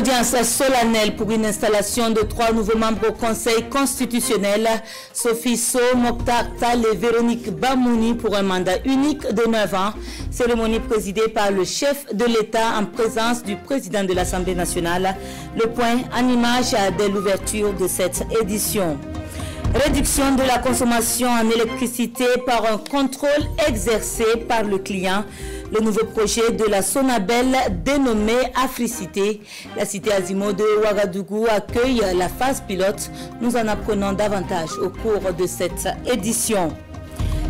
audience solennelle pour une installation de 3 nouveaux membres au Conseil constitutionnel, Sophie So, Mokhtar Tal et Véronique Bamouni pour un mandat unique de 9 ans. Cérémonie présidée par le chef de l'État en présence du président de l'Assemblée nationale. Le point en image de l'ouverture de cette édition. Réduction de la consommation en électricité par un contrôle exercé par le client. Le nouveau projet de la Sonabel dénommé Africité. La cité Azimo de Ouagadougou accueille la phase pilote. Nous en apprenons davantage au cours de cette édition.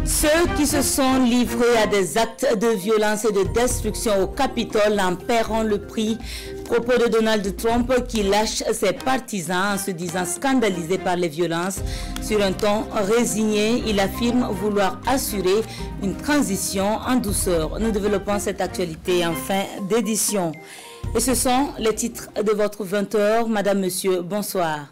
Ceux qui se sont livrés à des actes de violence et de destruction au Capitole en paieront le prix. Propos de Donald Trump qui lâche ses partisans en se disant scandalisé par les violences. Sur un ton résigné, il affirme vouloir assurer une transition en douceur. Nous développons cette actualité en fin d'édition. Et ce sont les titres de votre 20h. Madame, Monsieur, bonsoir.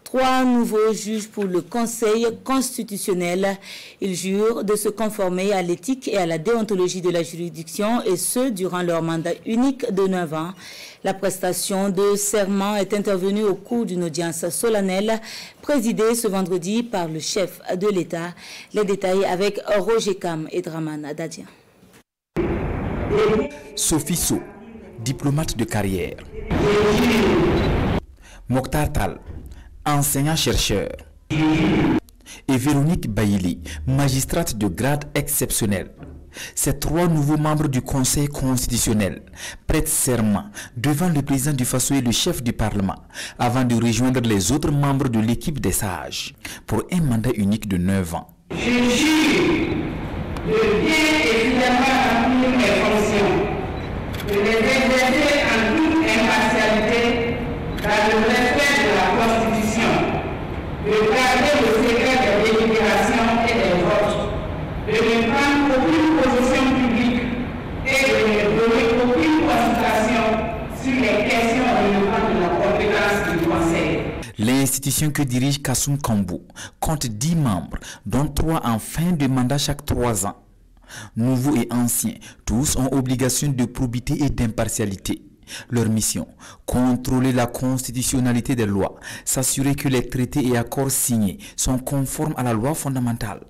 3 nouveaux juges pour le Conseil constitutionnel. Ils jurent de se conformer à l'éthique et à la déontologie de la juridiction, et ce, durant leur mandat unique de 9 ans. La prestation de serment est intervenue au cours d'une audience solennelle présidée ce vendredi par le chef de l'État. Les détails avec Roger Kam et Draman Dadia. Sophie So, diplomate de carrière. Mokhtar Tal, enseignant-chercheur, et Véronique Baïli, magistrate de grade exceptionnel. Ces 3 nouveaux membres du Conseil constitutionnel prêtent serment devant le président du Faso et le chef du Parlement avant de rejoindre les autres membres de l'équipe des sages pour un mandat unique de 9 ans. Je jure de bien et fidèlement remplir mes fonctions, de les exercer en toute impartialité dans le respect de la Constitution, de garder le secret des délibérations et des votes, de ne prendre aucune position publique et de ne donner aucune consultation sur les questions relevant de la compétence du Conseil. L'institution que dirige Kassoum Kambou compte 10 membres, dont 3 en fin de mandat chaque 3 ans. Nouveaux et anciens, tous ont obligation de probité et d'impartialité. Leur mission, contrôler la constitutionnalité des lois, s'assurer que les traités et accords signés sont conformes à la loi fondamentale.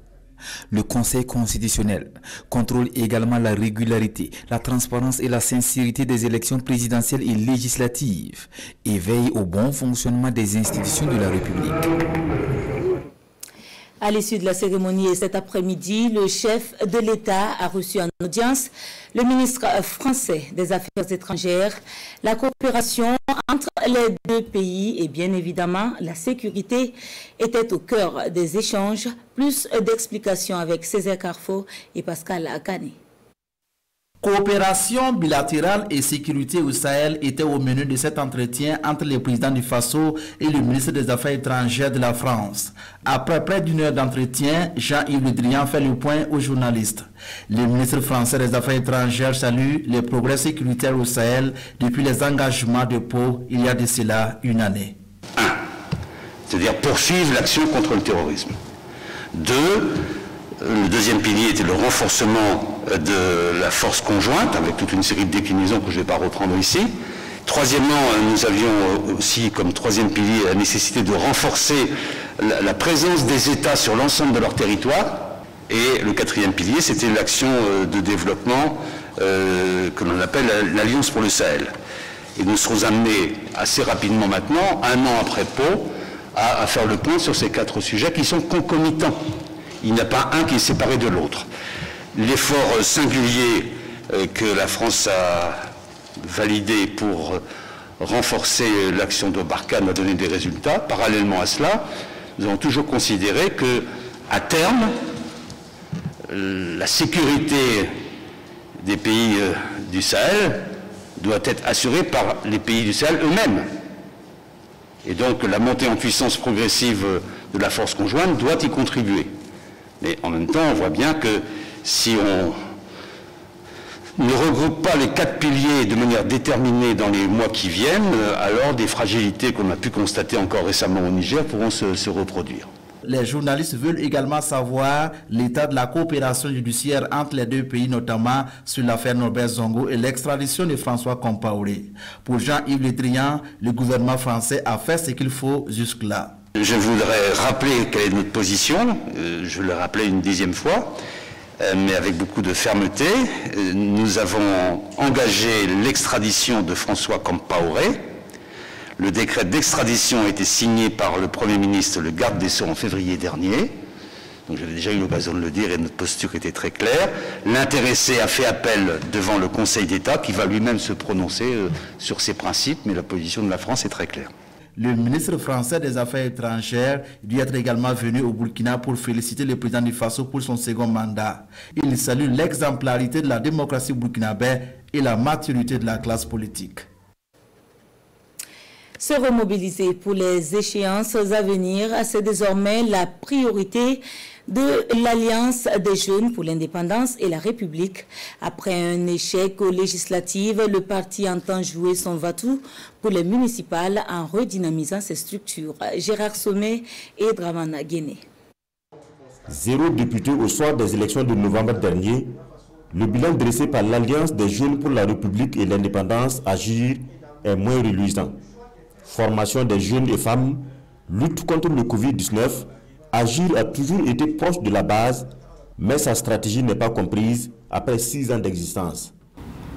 Le Conseil constitutionnel contrôle également la régularité, la transparence et la sincérité des élections présidentielles et législatives et veille au bon fonctionnement des institutions de la République. À l'issue de la cérémonie et cet après-midi, le chef de l'État a reçu en audience le ministre français des Affaires étrangères. La coopération entre les 2 pays et bien évidemment la sécurité était au cœur des échanges. Plus d'explications avec Césaire Carrefour et Pascal Akane. Coopération bilatérale et sécurité au Sahel était au menu de cet entretien entre le président du Faso et le ministre des Affaires étrangères de la France. Après près d'1 heure d'entretien, Jean-Yves Le Drian fait le point aux journalistes. Le ministre français des Affaires étrangères salue les progrès sécuritaires au Sahel depuis les engagements de Pau il y a de cela 1 année. 1. C'est-à-dire poursuivre l'action contre le terrorisme. 2. Le deuxième pilier était le renforcement de la force conjointe, avec toute une série de déclinaisons que je ne vais pas reprendre ici. Troisièmement, nous avions aussi comme 3e pilier la nécessité de renforcer la présence des États sur l'ensemble de leur territoire. Et le 4e pilier, c'était l'action de développement que l'on appelle l'Alliance pour le Sahel. Et nous serons amenés assez rapidement maintenant, 1 an après Pau, à faire le point sur ces 4 sujets qui sont concomitants. Il n'y a pas un qui est séparé de l'autre. L'effort singulier que la France a validé pour renforcer l'action de Barkhane a donné des résultats. Parallèlement à cela, nous avons toujours considéré que, à terme, la sécurité des pays du Sahel doit être assurée par les pays du Sahel eux-mêmes. Et donc la montée en puissance progressive de la force conjointe doit y contribuer. Mais en même temps, on voit bien que si on ne regroupe pas les 4 piliers de manière déterminée dans les mois qui viennent, alors des fragilités qu'on a pu constater encore récemment au Niger pourront se reproduire. Les journalistes veulent également savoir l'état de la coopération judiciaire entre les deux pays, notamment sur l'affaire Norbert Zongo et l'extradition de François Compaoré. Pour Jean-Yves Le Drian, le gouvernement français a fait ce qu'il faut jusque-là. Je voudrais rappeler quelle est notre position, je le rappelais une 10e fois, mais avec beaucoup de fermeté. Nous avons engagé l'extradition de François Compaoré. Le décret d'extradition a été signé par le Premier ministre, le garde des Sceaux, en février dernier. Donc j'avais déjà eu l'occasion de le dire et notre posture était très claire. L'intéressé a fait appel devant le Conseil d'État qui va lui-même se prononcer sur ces principes, mais la position de la France est très claire. Le ministre français des Affaires étrangères doit être également venu au Burkina pour féliciter le président du Faso pour son second mandat. Il salue l'exemplarité de la démocratie burkinabé et la maturité de la classe politique. Se remobiliser pour les échéances à venir, c'est désormais la priorité de l'Alliance des jeunes pour l'indépendance et la République. Après un échec aux législatives, le parti entend jouer son va-tout pour les municipales en redynamisant ses structures. Gérard Sommet et Dramana Guéné. 0 député au soir des élections de novembre dernier. Le bilan dressé par l'Alliance des jeunes pour la République et l'indépendance, AGIR, est moins reluisant. Formation des jeunes et femmes, lutte contre le Covid-19, AGIR a toujours été proche de la base, mais sa stratégie n'est pas comprise après 6 ans d'existence.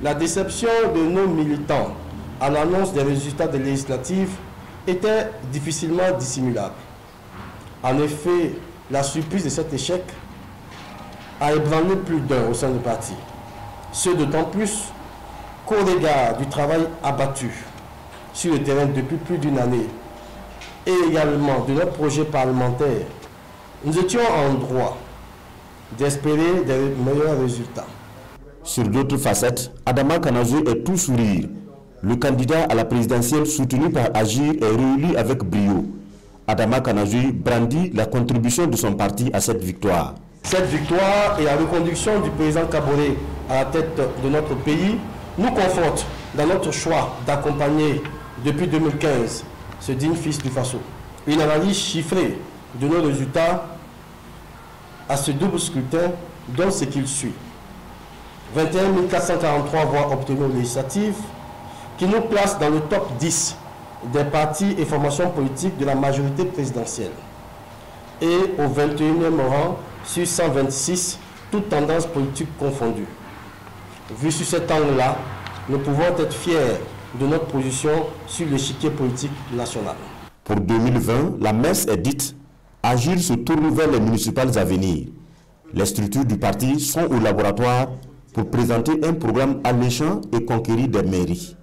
La déception de nos militants à l'annonce des résultats des législatives était difficilement dissimulable. En effet, la surprise de cet échec a ébranlé plus d'un au sein du parti. Ce d'autant plus qu'au regard du travail abattu sur le terrain depuis plus d'une année et également de notre projet parlementaire, nous étions en droit d'espérer des meilleurs résultats. Sur d'autres facettes, Adama Kanazoué est tout sourire. Le candidat à la présidentielle soutenu par AGIR est réélu avec brio. Adama Kanazoué brandit la contribution de son parti à cette victoire. Cette victoire et la reconduction du président Kaboré à la tête de notre pays nous conforte dans notre choix d'accompagner depuis 2015 ce digne fils du Faso. Une analyse chiffrée de nos résultats à ce double scrutin donne ce qu'il suit. 21 443 voix obtenues aux législatives, qui nous place dans le top 10 des partis et formations politiques de la majorité présidentielle. Et au 21e rang sur 126, toutes tendances politiques confondues. Vu sur cet angle-là, nous pouvons être fiers de notre position sur l'échiquier politique national. Pour 2020, la messe est dite. AGIR se tourne vers les municipales à venir. Les structures du parti sont au laboratoire pour présenter un programme alléchant et conquérir des mairies.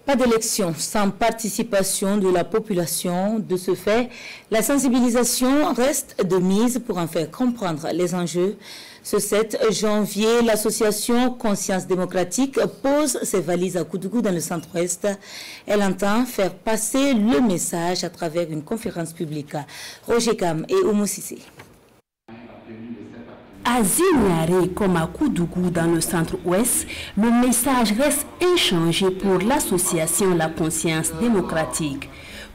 Pas d'élection sans participation de la population. De ce fait, la sensibilisation reste de mise pour en faire comprendre les enjeux. Ce 7 janvier, l'association Conscience démocratique pose ses valises à Koudougou dans le centre-ouest. Elle entend faire passer le message à travers une conférence publique. Roger Kam et Oumou Sissé. À Zignaré comme à Koudougou dans le centre-ouest, le message reste inchangé pour l'association La Conscience démocratique.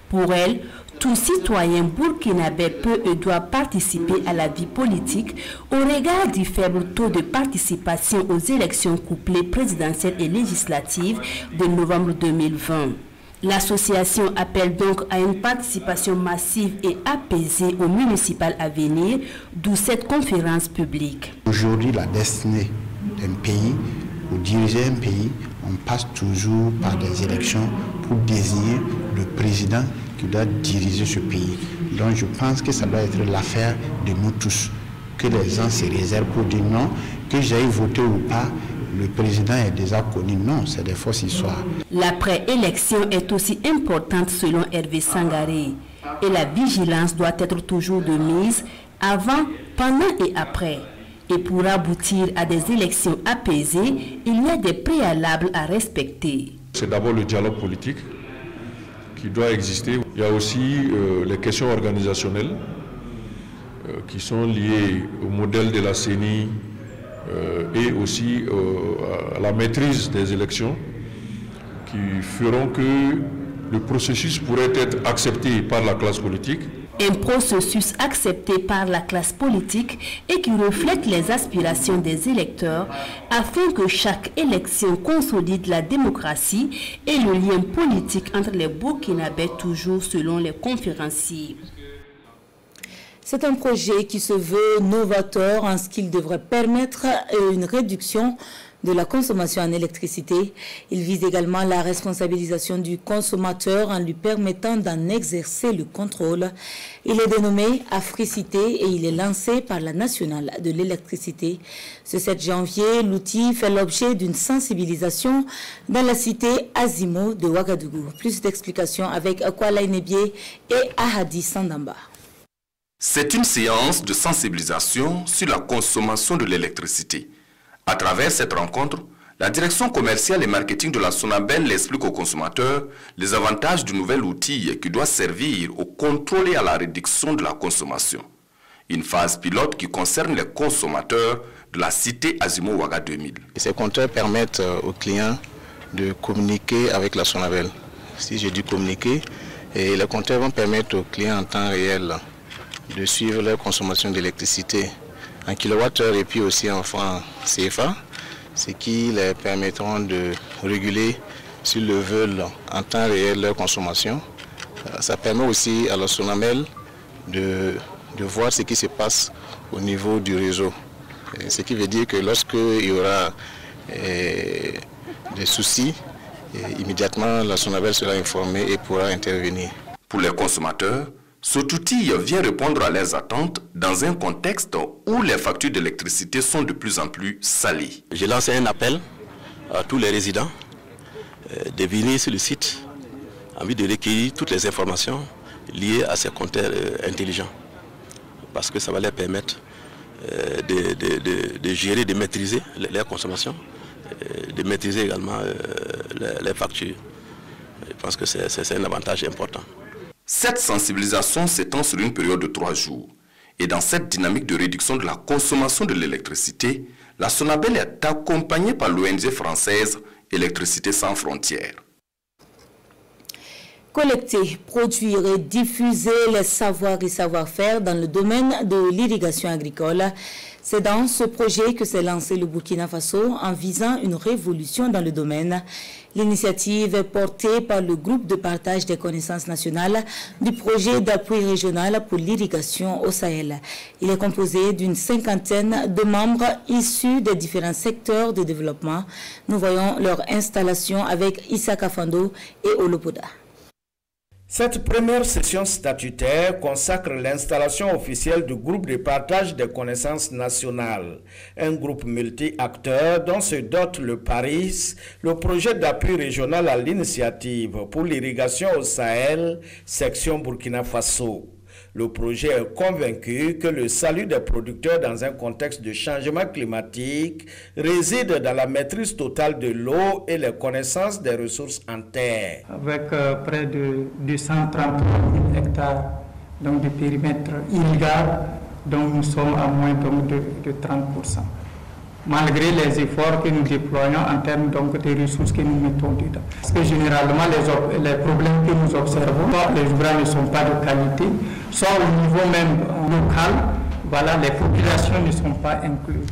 Pour elle, tout citoyen burkinabé peut et doit participer à la vie politique au regard du faible taux de participation aux élections couplées présidentielles et législatives de novembre 2020. L'association appelle donc à une participation massive et apaisée aux municipales à venir, d'où cette conférence publique. Aujourd'hui, la destinée d'un pays, ou diriger un pays, on passe toujours par des élections pour désigner le président qui doit diriger ce pays. Donc je pense que ça doit être l'affaire de nous tous, que les gens se réservent pour dire non, que j'aille voter ou pas, le président est déjà connu. Non, c'est des fausses histoires. L'après-élection est aussi importante selon Hervé Sangaré. Et la vigilance doit être toujours de mise avant, pendant et après. Et pour aboutir à des élections apaisées, il y a des préalables à respecter. C'est d'abord le dialogue politique qui doit exister. Il y a aussi les questions organisationnelles qui sont liées au modèle de la CENI et aussi à la maîtrise des élections qui feront que le processus pourrait être accepté par la classe politique. Un processus accepté par la classe politique et qui reflète les aspirations des électeurs afin que chaque élection consolide la démocratie et le lien politique entre les Burkinabés, toujours selon les conférenciers. C'est un projet qui se veut novateur en ce qu'il devrait permettre une réduction de la consommation en électricité. Il vise également la responsabilisation du consommateur en lui permettant d'en exercer le contrôle. Il est dénommé Africité et il est lancé par la Nationale de l'électricité. Ce 7 janvier, l'outil fait l'objet d'une sensibilisation dans la cité Azimo de Ouagadougou. Plus d'explications avec Akwala Inebié et Ahadi Sandamba. C'est une séance de sensibilisation sur la consommation de l'électricité. À travers cette rencontre, la direction commerciale et marketing de la Sonabel explique aux consommateurs les avantages du nouvel outil qui doit servir au contrôle et à la réduction de la consommation. Une phase pilote qui concerne les consommateurs de la cité Azimo Ouaga 2000. Ces compteurs permettent aux clients de communiquer avec la Sonabel. Si je dis communiquer, et les compteurs vont permettre aux clients en temps réel de suivre leur consommation d'électricité en kilowattheure et puis aussi en francs CFA, ce qui les permettront de réguler, s'ils le veulent, en temps réel leur consommation. Ça permet aussi à la Sonabel de voir ce qui se passe au niveau du réseau. Ce qui veut dire que lorsqu'il y aura des soucis, immédiatement la Sonabel sera informée et pourra intervenir. Pour les consommateurs, cet outil vient répondre à leurs attentes dans un contexte où les factures d'électricité sont de plus en plus salées. J'ai lancé un appel à tous les résidents de venir sur le site en vue de recueillir toutes les informations liées à ces compteurs intelligents. Parce que ça va leur permettre de gérer, de maîtriser leur consommation, de maîtriser également les factures. Je pense que c'est un avantage important. Cette sensibilisation s'étend sur une période de 3 jours. Et dans cette dynamique de réduction de la consommation de l'électricité, la Sonabel est accompagnée par l'ONG française Électricité sans frontières. Collecter, produire et diffuser les savoirs et savoir-faire dans le domaine de l'irrigation agricole. C'est dans ce projet que s'est lancé le Burkina Faso en visant une révolution dans le domaine. L'initiative est portée par le groupe de partage des connaissances nationales du projet d'appui régional pour l'irrigation au Sahel. Il est composé d'une 50aine de membres issus des différents secteurs de développement. Nous voyons leur installation avec Issa Kafando et Olopoda. Cette première session statutaire consacre l'installation officielle du groupe de partage des connaissances nationales, un groupe multi-acteurs dont se dote le PARIS, le projet d'appui régional à l'initiative pour l'irrigation au Sahel, section Burkina Faso. Le projet est convaincu que le salut des producteurs dans un contexte de changement climatique réside dans la maîtrise totale de l'eau et les connaissances des ressources en terre. Avec près de 233 000 hectares donc, de périmètre irrigable, donc nous sommes à moins donc, de 30%. Malgré les efforts que nous déployons en termes donc, des ressources que nous mettons dedans. Parce que généralement, les problèmes que nous observons, les ouvrages ne sont pas de qualité, soit au niveau même local, voilà, les populations ne sont pas incluses.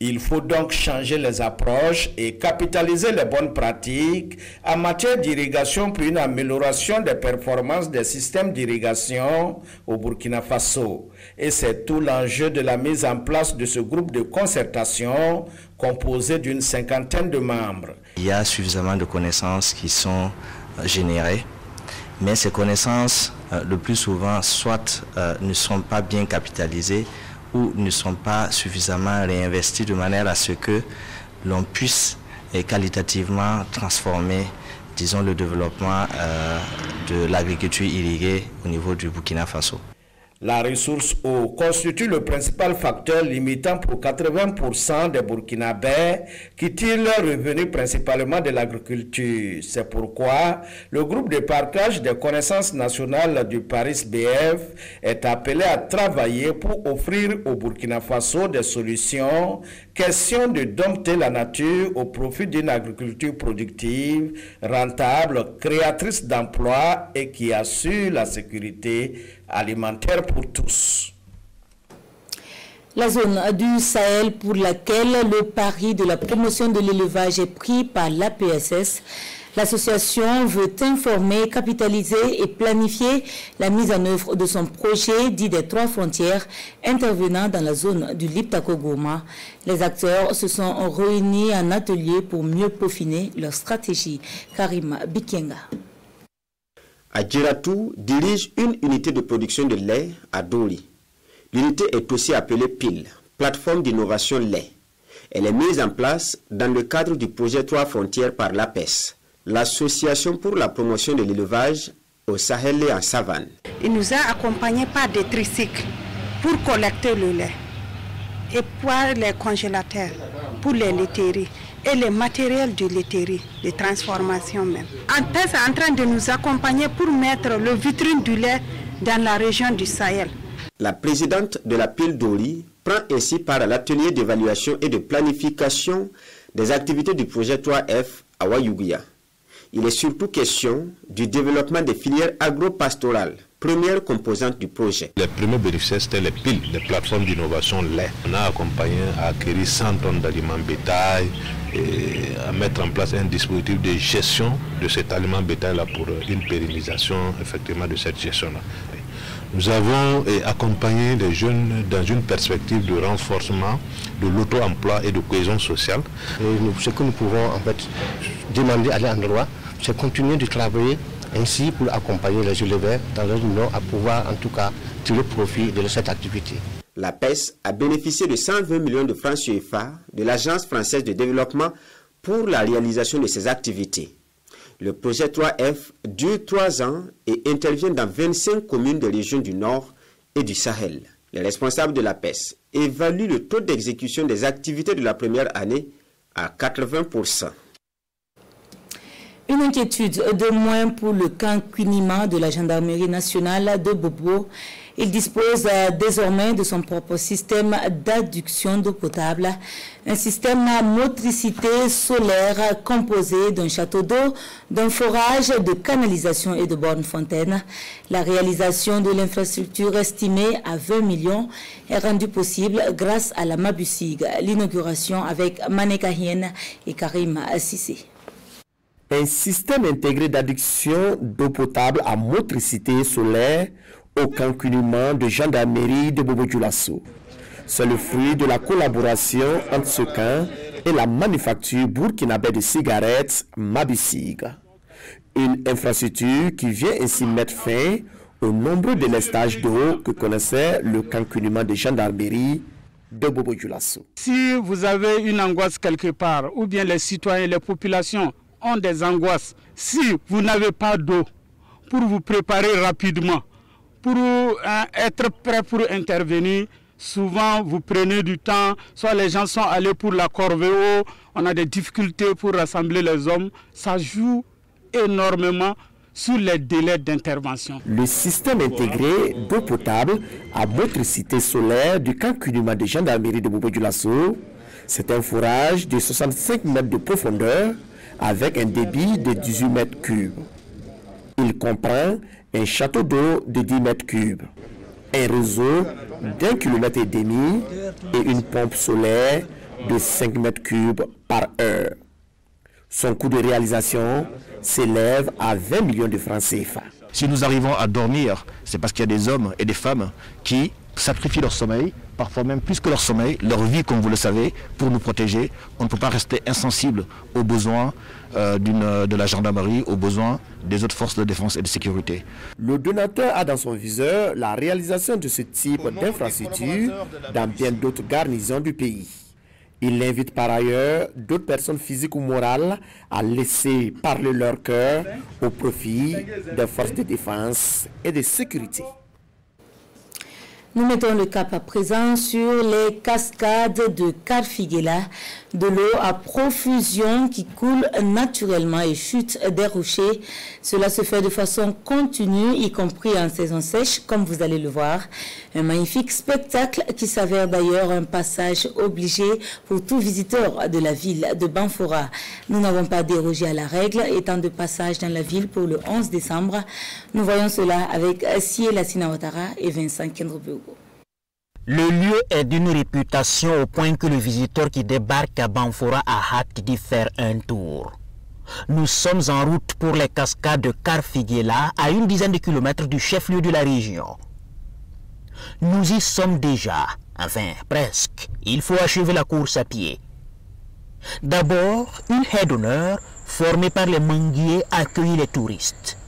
Il faut donc changer les approches et capitaliser les bonnes pratiques en matière d'irrigation pour une amélioration des performances des systèmes d'irrigation au Burkina Faso. Et c'est tout l'enjeu de la mise en place de ce groupe de concertation composé d'une 50aine de membres. Il y a suffisamment de connaissances qui sont générées, mais ces connaissances, le plus souvent, soit ne sont pas bien capitalisées, ou ne sont pas suffisamment réinvestis de manière à ce que l'on puisse qualitativement transformer, disons, le développement de l'agriculture irriguée au niveau du Burkina Faso. La ressource eau constitue le principal facteur limitant pour 80% des Burkinabés qui tirent leur revenu principalement de l'agriculture. C'est pourquoi le groupe de partage des connaissances nationales du Paris BF est appelé à travailler pour offrir au Burkina Faso des solutions, question de dompter la nature au profit d'une agriculture productive, rentable, créatrice d'emplois et qui assure la sécurité alimentaire pour tous. La zone du Sahel pour laquelle le pari de la promotion de l'élevage est pris par l'APSS, l'association veut informer, capitaliser et planifier la mise en œuvre de son projet dit des 3 frontières intervenant dans la zone du Liptako-Gourma. Les acteurs se sont réunis en atelier pour mieux peaufiner leur stratégie. Karim Bikenga. Adjiratou dirige une unité de production de lait à Dori. L'unité est aussi appelée PIL, plateforme d'innovation lait. Elle est mise en place dans le cadre du projet 3 frontières par l'APES, l'Association pour la promotion de l'élevage au Sahel et en savane. Il nous a accompagnés par des tricycles pour collecter le lait et pour les congélateurs, pour les laiteries et les matériels de laiterie, de transformation même. APES est en train de nous accompagner pour mettre le vitrine du lait dans la région du Sahel. La présidente de la PIL Dori prend ainsi part à l'atelier d'évaluation et de planification des activités du projet 3F à Wayuguya. Il est surtout question du développement des filières agro-pastorales, première composante du projet. Les premiers bénéficiaires, c'était les PIL, les plateformes d'innovation lait. On a accompagné à acquérir 100 tonnes d'aliments bétail et à mettre en place un dispositif de gestion de cet aliment bétail-là pour une pérennisation effectivement de cette gestion-là. Nous avons accompagné les jeunes dans une perspective de renforcement de l'auto-emploi et de cohésion sociale. Ce que nous pouvons en fait demander à l'endroit, c'est continuer de travailler ainsi pour accompagner les éleveurs dans leur nom à pouvoir en tout cas tirer profit de cette activité. La PES a bénéficié de 120 millions de francs CFA de l'Agence française de développement pour la réalisation de ces activités. Le projet 3F dure 3 ans et intervient dans 25 communes des régions du Nord et du Sahel. Les responsables de la PES évaluent le taux d'exécution des activités de la première année à 80%. Une inquiétude de moins pour le camp Kunima de la gendarmerie nationale de Bobo. Il dispose désormais de son propre système d'adduction d'eau potable, un système à motricité solaire composé d'un château d'eau, d'un forage, de canalisation et de bornes fontaines. La réalisation de l'infrastructure estimée à 20 millions est rendue possible grâce à la Mabusig. L'inauguration avec Maneka Hien et Karim Sissé. Un système intégré d'adduction d'eau potable à motricité solaire au camp Kunima de gendarmerie de Bobo-Dioulasso. C'est le fruit de la collaboration entre ce camp et la manufacture burkinabé de cigarettes Mabusig. Une infrastructure qui vient ainsi mettre fin au nombreux délestages d'eau que connaissait le camp Kunima de gendarmerie de Bobo-Dioulasso. Si vous avez une angoisse quelque part, ou bien les citoyens, les populations ont des angoisses, si vous n'avez pas d'eau pour vous préparer rapidement, pour être prêt pour intervenir, souvent vous prenez du temps, soit les gens sont allés pour la corvée eau, on a des difficultés pour rassembler les hommes, ça joue énormément sur les délais d'intervention. Le système intégré d'eau potable à motricité solaire du camp Kunima de gendarmerie de Bobo-Dioulasso, c'est un forage de 65 mètres de profondeur avec un débit de 18 mètres cubes. Il comprend un château d'eau de 10 mètres cubes, un réseau d'1,5 km et une pompe solaire de 5 mètres cubes par heure. Son coût de réalisation s'élève à 20 millions de francs CFA. Si nous arrivons à dormir, c'est parce qu'il y a des hommes et des femmes qui sacrifient leur sommeil, parfois même plus que leur sommeil, leur vie comme vous le savez, pour nous protéger. On ne peut pas rester insensible aux besoins de la gendarmerie, aux besoins des autres forces de défense et de sécurité. Le donateur a dans son viseur la réalisation de ce type d'infrastructure dans bien d'autres garnisons du pays. Il invite par ailleurs d'autres personnes physiques ou morales à laisser parler leur cœur au profit des forces de défense et de sécurité. Nous mettons le cap à présent sur les cascades de Karfigela, de l'eau à profusion qui coule naturellement et chute des rochers. Cela se fait de façon continue, y compris en saison sèche, comme vous allez le voir. Un magnifique spectacle qui s'avère d'ailleurs un passage obligé pour tout visiteur de la ville de Banfora. Nous n'avons pas dérogé à la règle, étant de passage dans la ville pour le 11 décembre. Nous voyons cela avec Sié Lassina Ouattara et Vincent Kendrobeugo. Le lieu est d'une réputation au point que le visiteur qui débarque à Banfora a hâte d'y faire un tour. Nous sommes en route pour les cascades de Karfigela, à une dizaine de kilomètres du chef-lieu de la région. Nous y sommes déjà, enfin presque. Il faut achever la course à pied. D'abord, une haie d'honneur formée par les manguiers accueille les touristes.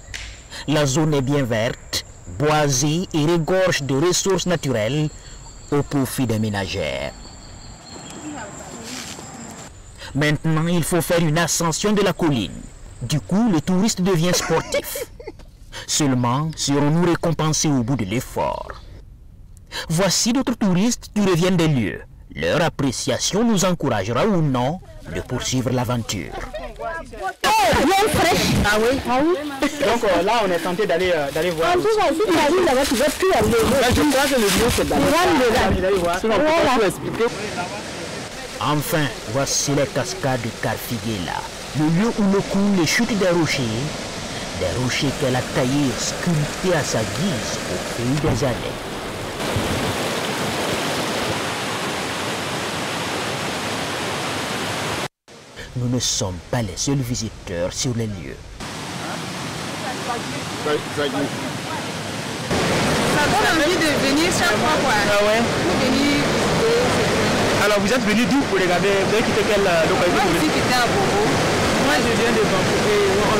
La zone est bien verte, boisée et regorge de ressources naturelles au profit des ménagères. Maintenant, il faut faire une ascension de la colline. Du coup, le touriste devient sportif. Seulement, serons-nous récompensés au bout de l'effort? Voici d'autres touristes qui reviennent des lieux. Leur appréciation nous encouragera ou non de poursuivre l'aventure. Oh, bien fraîche. Ah oui, ah oui. Donc là, on est tenté d'aller voir. En tout cas, si tu arrives là-bas, tu ne vas plus aller. Je crois que le mieux, c'est d'aller voir. Sinon, on ne peut pas tout expliquer. Enfin, voici les cascades de Karfigela, le lieu où l'eau coule les chutes des rochers qu'elle a taillés, sculptés à sa guise au fil des années. Nous ne sommes pas les seuls visiteurs sur les lieux. Ça donne envie de venir chaque fois, quoi. Ah ouais. Venir visiter. Alors vous êtes venu d'où pour regarder? Vous avez quitté quelle localité? Moi aussi quitté à Bobo. Moi je viens de Banfora.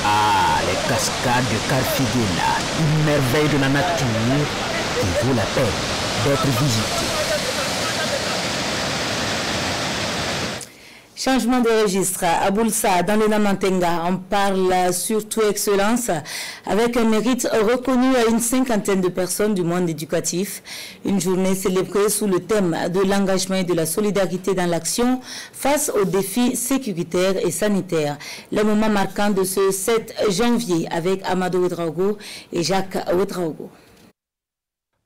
Ah, les cascades de Karfigela, une merveille de la nature qui vaut la peine d'être visitée. Changement de registre. À Boulsa, dans le Namantenga, on parle surtout excellence avec un mérite reconnu à une cinquantaine de personnes du monde éducatif. Une journée célébrée sous le thème de l'engagement et de la solidarité dans l'action face aux défis sécuritaires et sanitaires. Le moment marquant de ce 7 janvier avec Amadou Ouedraogo et Jacques Ouedraogo.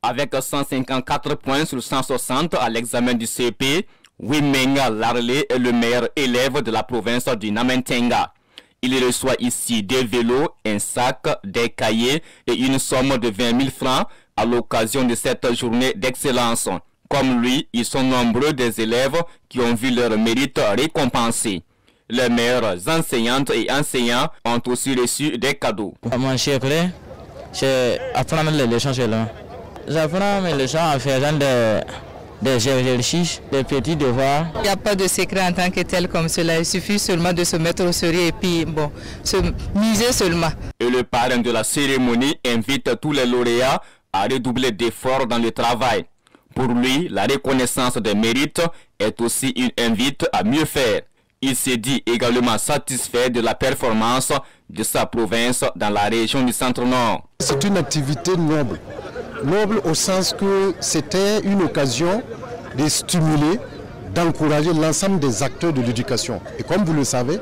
Avec 154 points sur 160 à l'examen du CP, Wimenga Larley est le meilleur élève de la province du Namantenga. Il reçoit ici des vélos, un sac, des cahiers et une somme de 20 000 francs à l'occasion de cette journée d'excellence. Comme lui, ils sont nombreux des élèves qui ont vu leur mérite récompensé. Les meilleures enseignantes et enseignants ont aussi reçu des cadeaux. Moi, c'est apprendre les leçons seulement. J'apprends mes leçons en faisant des exercices, des petits devoirs. Il n'y a pas de secret en tant que tel comme cela. Il suffit seulement de se mettre au sérieux et puis bon, se miser seulement. Et le parrain de la cérémonie invite tous les lauréats à redoubler d'efforts dans le travail. Pour lui, la reconnaissance des mérites est aussi une invite à mieux faire. Il s'est dit également satisfait de la performance de sa province dans la région du Centre-Nord. C'est une activité noble. Noble au sens que c'était une occasion de stimuler, d'encourager l'ensemble des acteurs de l'éducation. Et comme vous le savez,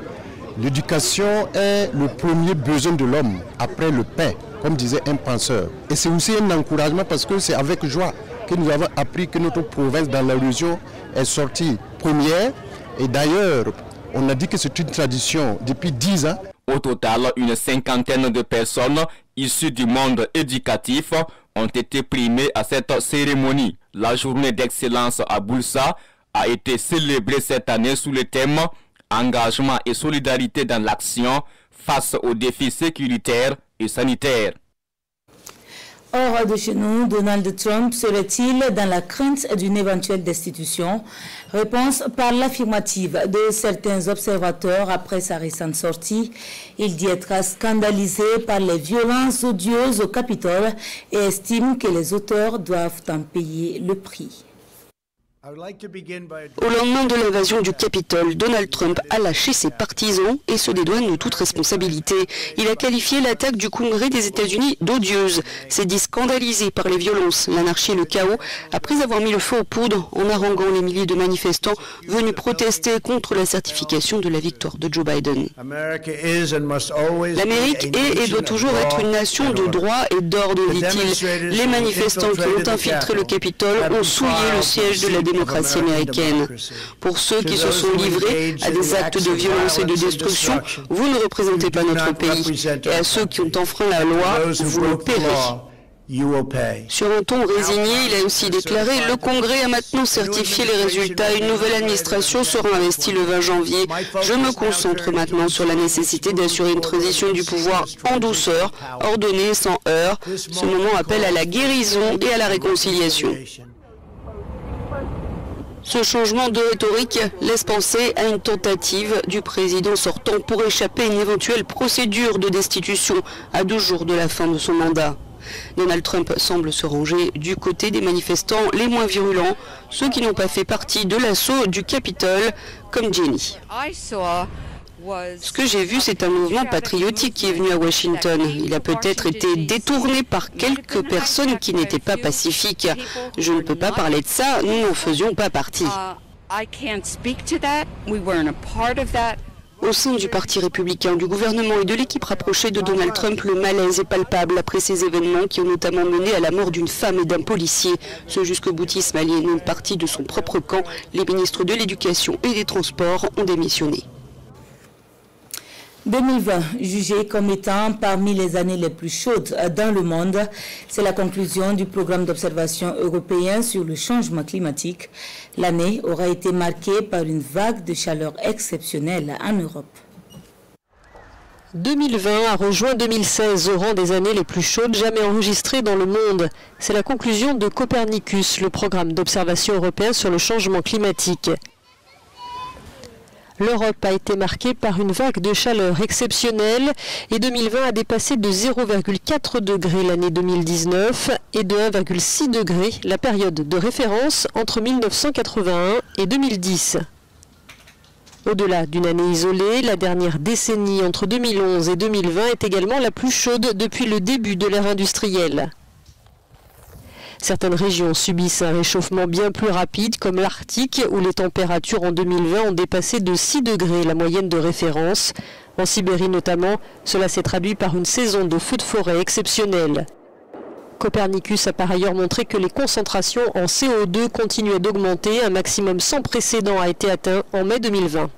l'éducation est le premier besoin de l'homme après le pain, comme disait un penseur. Et c'est aussi un encouragement parce que c'est avec joie que nous avons appris que notre province dans la région est sortie première. Et d'ailleurs, on a dit que c'est une tradition depuis 10 ans. Au total, une cinquantaine de personnes issues du monde éducatif ont été primées à cette cérémonie. La journée d'excellence à Boulsa a été célébrée cette année sous le thème « Engagement et solidarité dans l'action face aux défis sécuritaires et sanitaires ». Hors de chez nous, Donald Trump serait-il dans la crainte d'une éventuelle destitution? Réponse par l'affirmative de certains observateurs après sa récente sortie. Il dit être scandalisé par les violences odieuses au Capitole et estime que les auteurs doivent en payer le prix. Au lendemain de l'invasion du Capitole, Donald Trump a lâché ses partisans et se dédouane de toute responsabilité. Il a qualifié l'attaque du Congrès des États-Unis d'odieuse, s'est dit scandalisé par les violences, l'anarchie et le chaos, après avoir mis le feu aux poudres en haranguant les milliers de manifestants venus protester contre la certification de la victoire de Joe Biden. L'Amérique est et doit toujours être une nation de droit et d'ordre, dit-il. Les manifestants qui ont infiltré le Capitole ont souillé le siège de la démocratie américaine. Pour ceux qui se sont livrés à des actes de violence et de destruction, vous ne représentez pas notre pays. Et à ceux qui ont enfreint la loi, vous le paierez. Sur un ton résigné, il a aussi déclaré « Le Congrès a maintenant certifié les résultats. Une nouvelle administration sera investie le 20 janvier. Je me concentre maintenant sur la nécessité d'assurer une transition du pouvoir en douceur, ordonnée, sans heurts. Ce moment appelle à la guérison et à la réconciliation. » Ce changement de rhétorique laisse penser à une tentative du président sortant pour échapper à une éventuelle procédure de destitution à 12 jours de la fin de son mandat. Donald Trump semble se ranger du côté des manifestants les moins virulents, ceux qui n'ont pas fait partie de l'assaut du Capitole, comme Jenny. Ce que j'ai vu, c'est un mouvement patriotique qui est venu à Washington. Il a peut-être été détourné par quelques personnes qui n'étaient pas pacifiques. Je ne peux pas parler de ça, nous n'en faisions pas partie. Au sein du Parti républicain, du gouvernement et de l'équipe rapprochée de Donald Trump, le malaise est palpable après ces événements qui ont notamment mené à la mort d'une femme et d'un policier. Ce jusqu'au boutisme allié une partie de son propre camp. Les ministres de l'Éducation et des Transports ont démissionné. 2020, jugé comme étant parmi les années les plus chaudes dans le monde, c'est la conclusion du programme d'observation européen sur le changement climatique. L'année aura été marquée par une vague de chaleur exceptionnelle en Europe. 2020 a rejoint 2016 au rang des années les plus chaudes jamais enregistrées dans le monde. C'est la conclusion de Copernicus, le programme d'observation européen sur le changement climatique. L'Europe a été marquée par une vague de chaleur exceptionnelle et 2020 a dépassé de 0,4 degrés l'année 2019 et de 1,6 degrés la période de référence entre 1981 et 2010. Au-delà d'une année isolée, la dernière décennie entre 2011 et 2020 est également la plus chaude depuis le début de l'ère industrielle. Certaines régions subissent un réchauffement bien plus rapide, comme l'Arctique, où les températures en 2020 ont dépassé de 6 degrés la moyenne de référence. En Sibérie notamment, cela s'est traduit par une saison de feux de forêt exceptionnelle. Copernicus a par ailleurs montré que les concentrations en CO2 continuaient d'augmenter. Un maximum sans précédent a été atteint en mai 2020.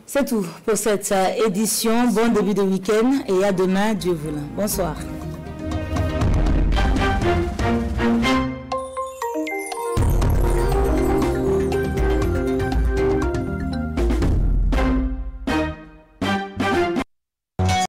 C'est tout pour cette édition. Bon début de week-end et à demain, Dieu voulant. Bonsoir.